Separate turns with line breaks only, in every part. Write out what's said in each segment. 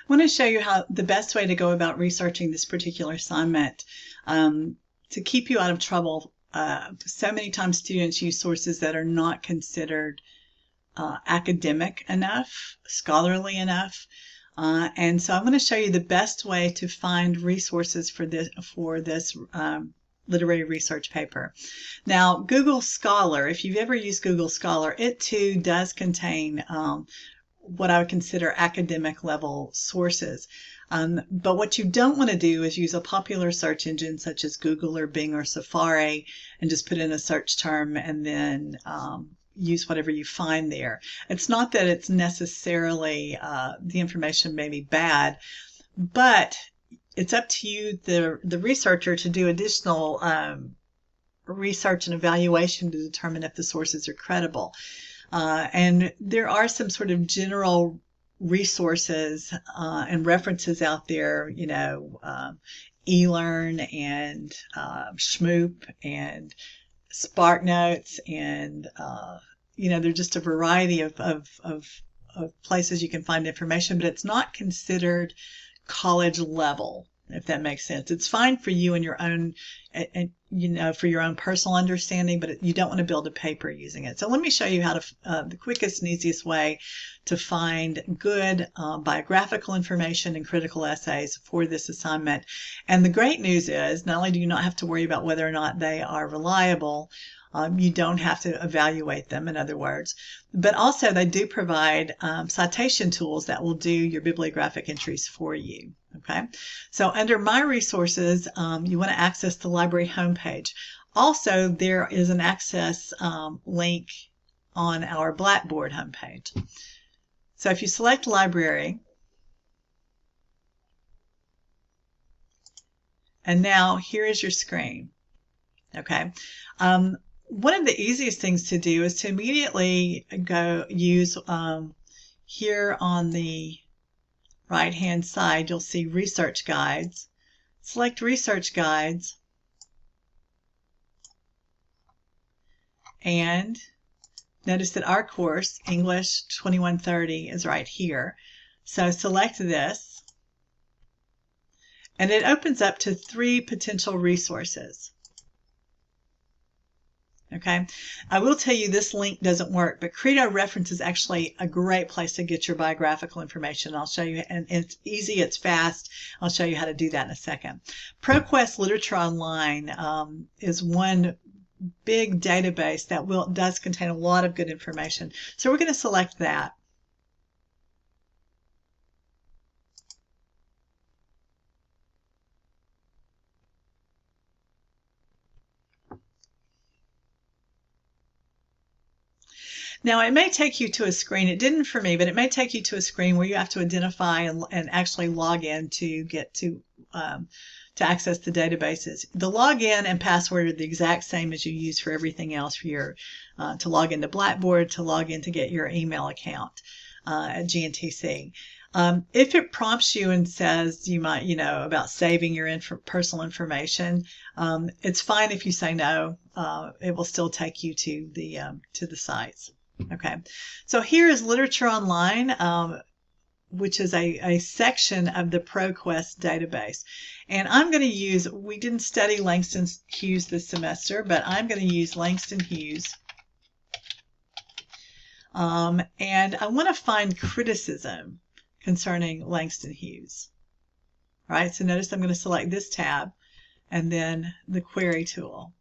want to show you how the best way to go about researching this particular assignment to keep you out of trouble. So many times students use sources that are not considered academic enough, scholarly enough. And so I'm going to show you the best way to find resources for this literary research paper. Now, Google Scholar, if you've ever used Google Scholar, it too does contain what I would consider academic level sources. But what you don't want to do is use a popular search engine such as Google or Bing or Safari and just put in a search term and then use whatever you find there. It's not that it's necessarily the information may be bad, but it's up to you, the researcher, to do additional research and evaluation to determine if the sources are credible. And there are some sort of general resources and references out there, you know, eLearn and Shmoop and SparkNotes, and you know, there's just a variety of places you can find information, but it's not considered college level, if that makes sense. It's fine for you and your own, you know, for your own personal understanding, but you don't want to build a paper using it. So let me show you how to, the quickest and easiest way to find good biographical information and critical essays for this assignment. And the great news is, not only do you not have to worry about whether or not they are reliable, you don't have to evaluate them, in other words, but also they do provide citation tools that will do your bibliographic entries for you. Okay, so under My Resources, you want to access the library homepage. Also, there is an access link on our Blackboard homepage. So if you select Library, and now here is your screen. Okay. One of the easiest things to do is to immediately go use here on the right hand side, you'll see Research Guides. Select Research Guides, and notice that our course, English 2130, is right here. So select this, and it opens up to 3 potential resources. Okay, I will tell you this link doesn't work, but Credo Reference is actually a great place to get your biographical information. I'll show you, and it's easy, it's fast. I'll show you how to do that in a second. ProQuest Literature Online is one big database that does contain a lot of good information. So we're going to select that. Now, it may take you to a screen, it didn't for me, but it may take you to a screen where you have to identify and actually log in to get to access the databases. The login and password are the exact same as you use for everything else for your, to log into Blackboard, to log in to get your email account at GNTC. If it prompts you and says you might, you know, about saving your personal information, it's fine if you say no. It will still take you to the sites. Okay, so here is Literature Online, which is a section of the ProQuest database. And I'm going to use, we didn't study Langston Hughes this semester, but I'm going to use Langston Hughes. And I want to find criticism concerning Langston Hughes. All right, so notice I'm going to select this tab and then the query tool.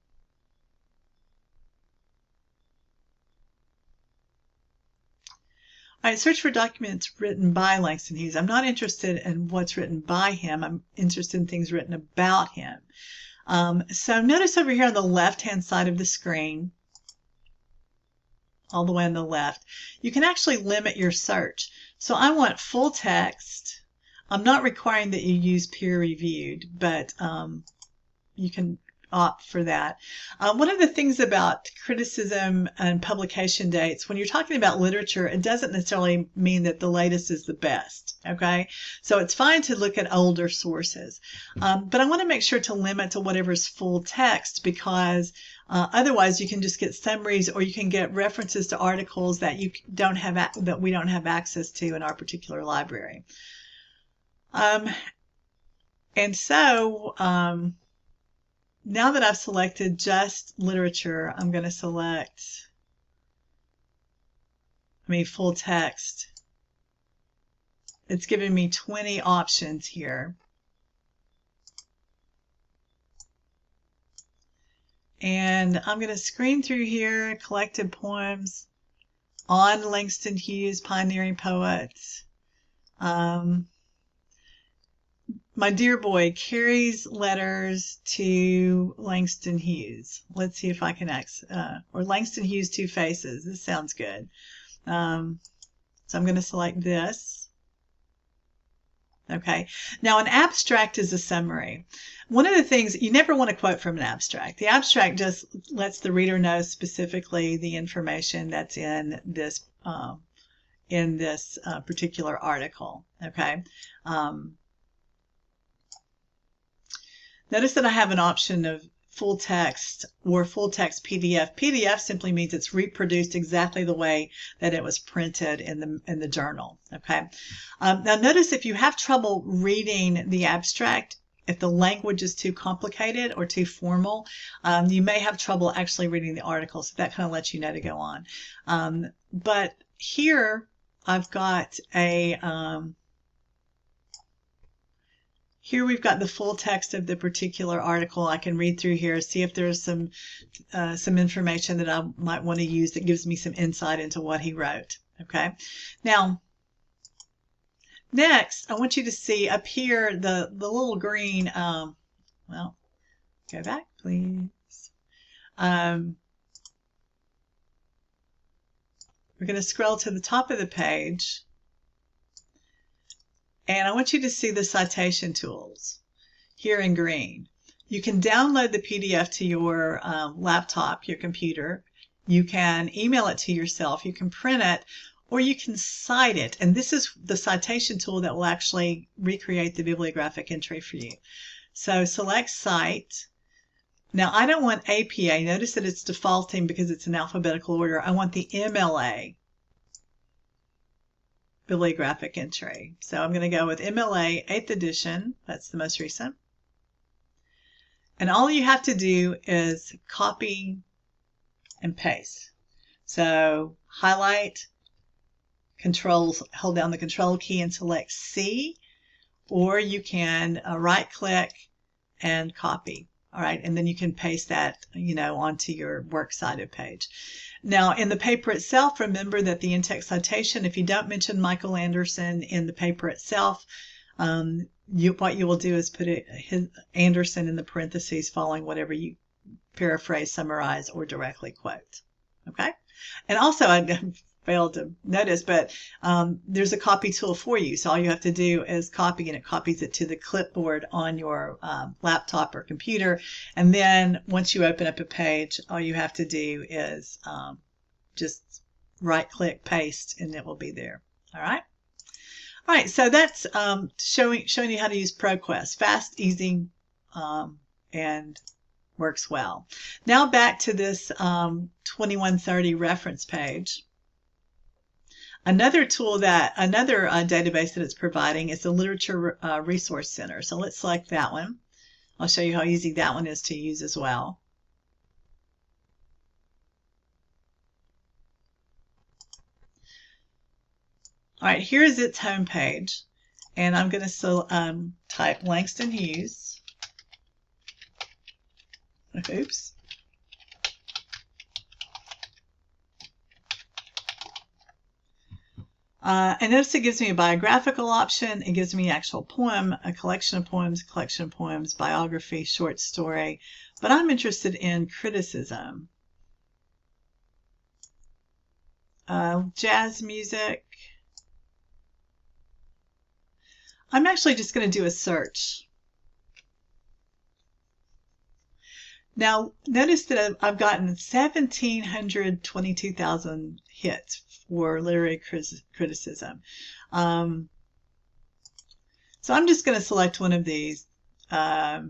All right, search for documents written by Langston Hughes. I'm not interested in what's written by him. I'm interested in things written about him. So notice over here on the left-hand side of the screen, all the way on the left, you can actually limit your search. So I want full text. I'm not requiring that you use peer-reviewed, but you can opt for that. One of the things about criticism and publication dates, when you're talking about literature, it doesn't necessarily mean that the latest is the best, okay? So it's fine to look at older sources. But I want to make sure to limit to whatever's full text, because otherwise you can just get summaries, or you can get references to articles that we don't have access to in our particular library. And so now that I've selected just literature, I'm going to select, full text. It's giving me 20 options here. And I'm going to screen through here, collected poems on Langston Hughes, pioneering poets. My dear boy carries letters to Langston Hughes. Let's see if I can or Langston Hughes Two Faces. This sounds good. So I'm going to select this. Okay. Now an abstract is a summary. One of the things, you never want to quote from an abstract. The abstract just lets the reader know specifically the information that's in this particular article. Okay. Notice that I have an option of full text or full text PDF. PDF simply means it's reproduced exactly the way that it was printed in the journal. Okay. Now notice if you have trouble reading the abstract, if the language is too complicated or too formal, you may have trouble actually reading the article. So that kind of lets you know to go on. But here I've got here we've got the full text of the particular article. I can read through here, see if there's some information that I might want to use that gives me some insight into what he wrote. Okay. Now, next, I want you to see up here the little green, well, go back, please. We're going to scroll to the top of the page. And I want you to see the citation tools here in green. You can download the PDF to your laptop, your computer. You can email it to yourself. You can print it, or you can cite it. And this is the citation tool that will actually recreate the bibliographic entry for you. So select Cite. Now I don't want APA. Notice that it's defaulting because it's in alphabetical order. I want the MLA. Bibliographic entry. So I'm going to go with MLA 8th edition. That's the most recent. And all you have to do is copy and paste. So highlight, hold down the control key and select C, or you can right click and copy. All right, and then you can paste that, onto your works cited page. Now, in the paper itself, remember that the in-text citation, if you don't mention Michael Anderson in the paper itself, what you will do is put Anderson in the parentheses following whatever you paraphrase, summarize, or directly quote. Okay? And also, I failed to notice, but there's a copy tool for you. So all you have to do is copy, and it copies it to the clipboard on your laptop or computer. And then once you open up a page, all you have to do is just right click, paste, and it will be there. All right. All right. So that's showing you how to use ProQuest. Fast, easy, and works well. Now back to this 2130 reference page. Another database that it's providing is the Literature Resource Center. So let's select that one. I'll show you how easy that one is to use as well. All right, here is its homepage. And I'm going to type Langston Hughes. Oops. And notice it gives me a biographical option. It gives me actual poem, a collection of poems, biography, short story. But I'm interested in criticism. Jazz music. I'm actually just going to do a search. Now, notice that I've gotten 1,722,000 hits for literary criticism. So I'm just going to select one of these. But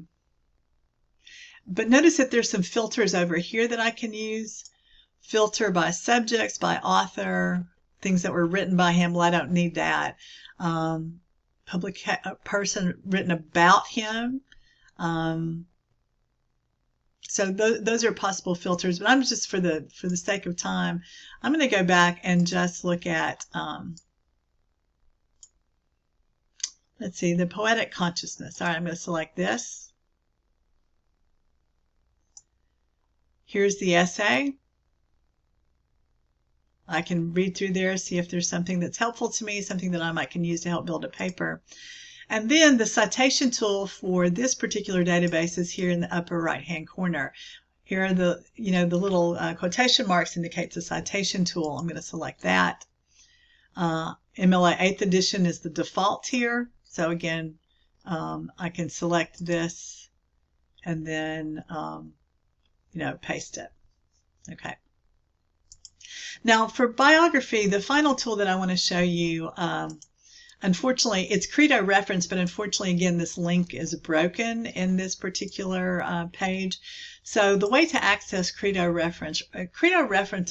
notice that there's some filters over here that I can use. Filter by subjects, by author, things that were written by him. Well, I don't need that. person written about him. So those are possible filters, but I'm just for the sake of time, I'm going to go back and just look at let's see, the poetic consciousness. All right, I'm going to select this. Here's the essay. I can read through there, see if there's something that's helpful to me, something that I can use to help build a paper. And then the citation tool for this particular database is here in the upper right-hand corner. Here are the, the little quotation marks indicates the citation tool. I'm going to select that. MLA 8th edition is the default here. So again, I can select this and then, paste it. Okay. Now for biography, the final tool that I want to show you, unfortunately, it's Credo reference, but unfortunately, again, this link is broken in this particular page. So the way to access Credo reference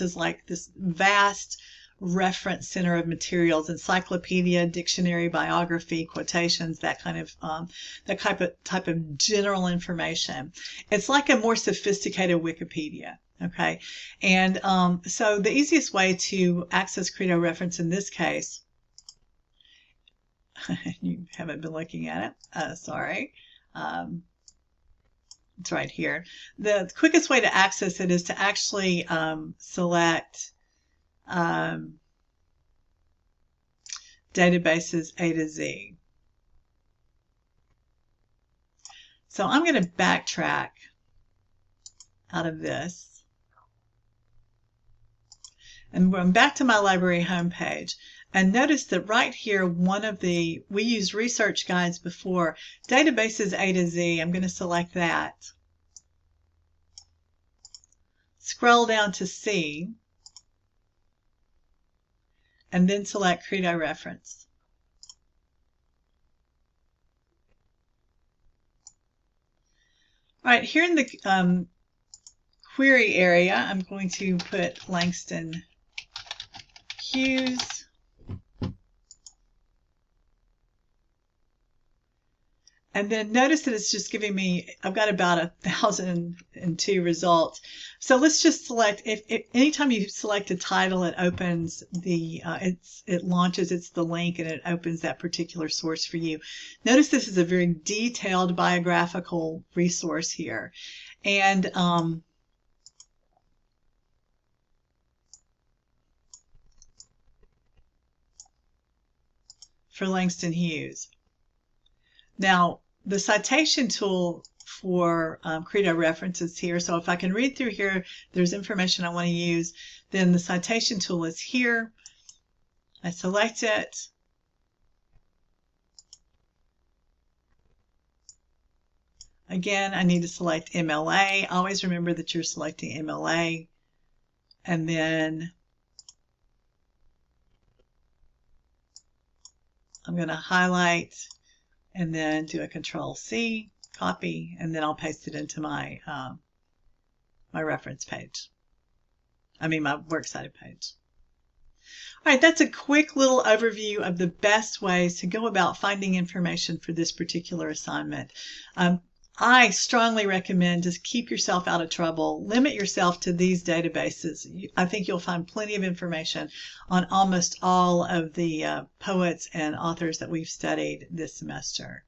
is like this vast reference center of materials, encyclopedia, dictionary, biography, quotations, that kind of type of general information. It's like a more sophisticated Wikipedia. Okay, and so the easiest way to access Credo reference in this case, you haven't been looking at it, sorry, it's right here. The quickest way to access it is to actually select databases A to Z. So I'm going to backtrack out of this. And I'm back to my library homepage. And notice that right here, we used research guides before. Databases A to Z, I'm going to select that. Scroll down to C. And then select Credo reference. All right, here in the query area, I'm going to put Langston Hughes. And then notice that it's just giving me, I've got about 1,002 results. So let's just select, if anytime you select a title, it opens it launches, it's the link, and it opens that particular source for you. Notice this is a very detailed biographical resource here. And for Langston Hughes. Now, the citation tool for Credo references here. So if I can read through here, there's information I want to use, then the citation tool is here. I select it. Again, I need to select MLA. Always remember that you're selecting MLA. And then I'm going to highlight and then do a Control-C, copy, and then I'll paste it into my my reference page. My works cited page. All right, that's a quick little overview of the best ways to go about finding information for this particular assignment. I strongly recommend just keep yourself out of trouble. Limit yourself to these databases. I think you'll find plenty of information on almost all of the poets and authors that we've studied this semester.